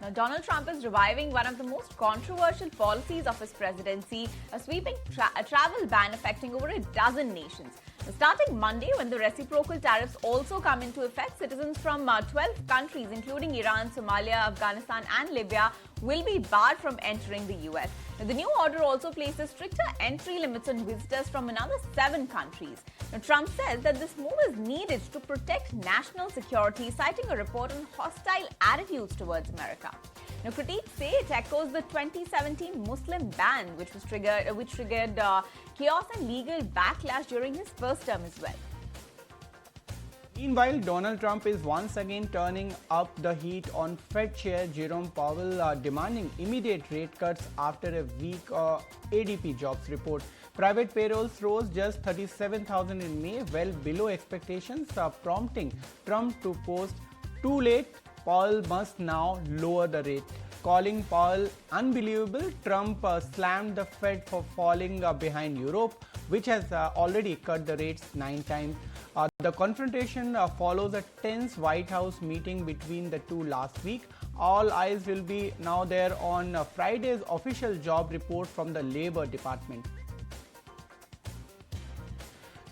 Now, Donald Trump is reviving one of the most controversial policies of his presidency, a sweeping travel ban affecting over a dozen nations. Now, starting Monday, when the reciprocal tariffs also come into effect, citizens from 12 countries, including Iran, Somalia, Afghanistan, and Libya, will be barred from entering the US. Now, the new order also places stricter entry limits on visitors from another 7 countries. Now, Trump says that this move is needed to protect national security, citing a report on hostile attitudes towards America. Now, critics say it echoes the 2017 Muslim ban, which triggered chaos and legal backlash during his first term as well. Meanwhile, Donald Trump is once again turning up the heat on Fed Chair Jerome Powell, demanding immediate rate cuts after a weak ADP jobs report. Private payrolls rose just 37,000 in May, well below expectations, prompting Trump to post, "Too late, Powell must now lower the rate." Calling Powell unbelievable, Trump slammed the Fed for falling behind Europe, which has already cut the rates 9 times. The confrontation follows a tense White House meeting between the two last week. All eyes will be now there on Friday's official job report from the Labor Department.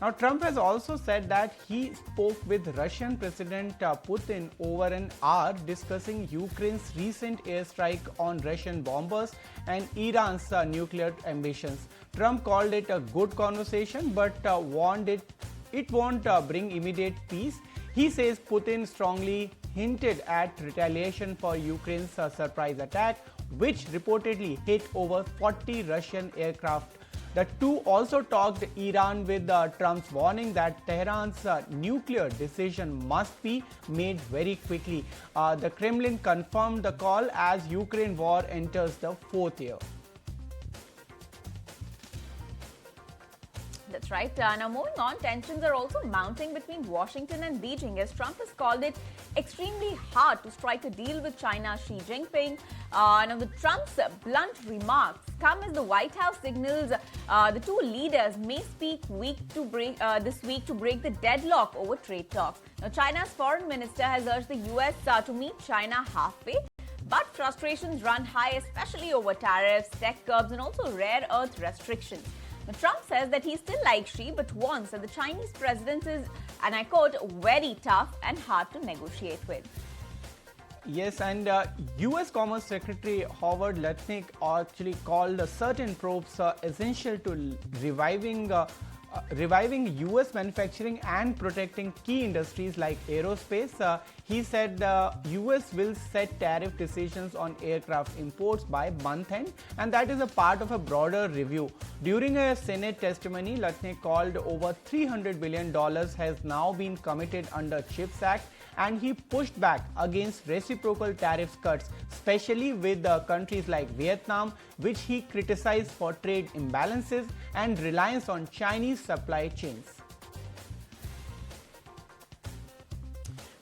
Now, Trump has also said that he spoke with Russian President Putin over an hour discussing Ukraine's recent airstrike on Russian bombers and Iran's nuclear ambitions. Trump called it a good conversation but warned it won't bring immediate peace. He says Putin strongly hinted at retaliation for Ukraine's surprise attack, which reportedly hit over 40 Russian aircraft. The two also talked Iran, with Trump's warning that Tehran's nuclear decision must be made very quickly. The Kremlin confirmed the call as Ukraine war enters the 4th year. That's right. Now, moving on, tensions are also mounting between Washington and Beijing as Trump has called it extremely hard to strike a deal with China's Xi Jinping. Now, Trump's blunt remarks come as the White House signals the two leaders may speak this week to break the deadlock over trade talks. Now, China's foreign minister has urged the U.S. To meet China halfway. But frustrations run high, especially over tariffs, tech curbs, and also rare earth restrictions. Now, Trump says that he still likes Xi, but warns that the Chinese president is, and I quote, very tough and hard to negotiate with. Yes, and U.S. Commerce Secretary Howard Lutnick actually called certain probes essential to reviving U.S. manufacturing and protecting key industries like aerospace. He said the U.S. will set tariff decisions on aircraft imports by month end, and that is a part of a broader review. During a Senate testimony, Lutnick called over $300 billion has now been committed under CHIPS Act, and he pushed back against reciprocal tariff cuts, especially with countries like Vietnam, which he criticized for trade imbalances and reliance on Chinese supply chains.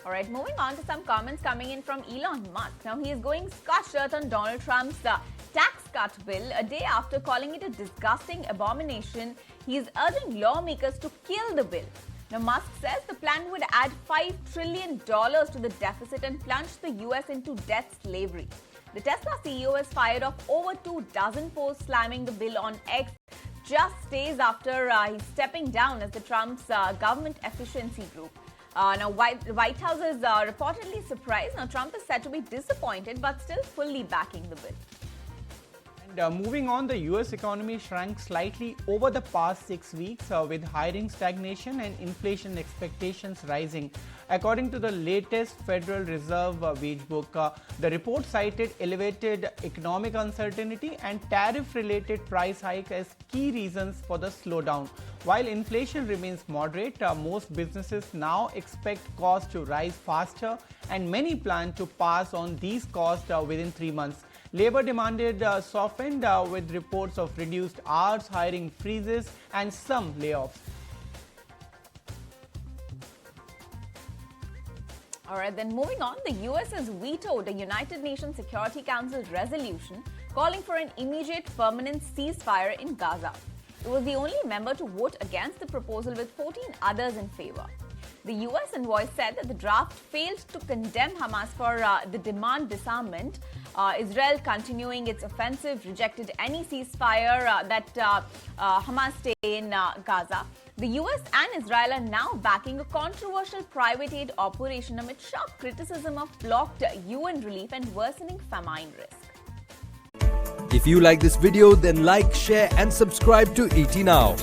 All right, moving on to some comments coming in from Elon Musk. Now, he is going scorched earth on Donald Trump's tax cut bill a day after calling it a disgusting abomination. He is urging lawmakers to kill the bill. Now, Musk says the plan would add $5 trillion to the deficit and plunge the U.S. into debt slavery. The Tesla CEO has fired off over 24 posts slamming the bill on X just days after he's stepping down as the Trump's government efficiency group. Now, White House is reportedly surprised. Now, Trump is said to be disappointed but still fully backing the bill. And moving on, the US economy shrank slightly over the past 6 weeks with hiring stagnation and inflation expectations rising. According to the latest Federal Reserve Wage Book, the report cited elevated economic uncertainty and tariff-related price hike as key reasons for the slowdown. While inflation remains moderate, most businesses now expect costs to rise faster, and many plan to pass on these costs within 3 months. Labor demanded softened with reports of reduced hours, hiring freezes, and some layoffs. All right, then moving on, the US has vetoed a United Nations Security Council resolution calling for an immediate permanent ceasefire in Gaza. It was the only member to vote against the proposal, with 14 others in favor. The US envoy said that the draft failed to condemn Hamas for the demand disarmament. Israel, continuing its offensive, rejected any ceasefire that Hamas stay in Gaza. The US and Israel are now backing a controversial private aid operation amid sharp criticism of blocked UN relief and worsening famine risk. If you like this video, then like, share and subscribe to ET Now.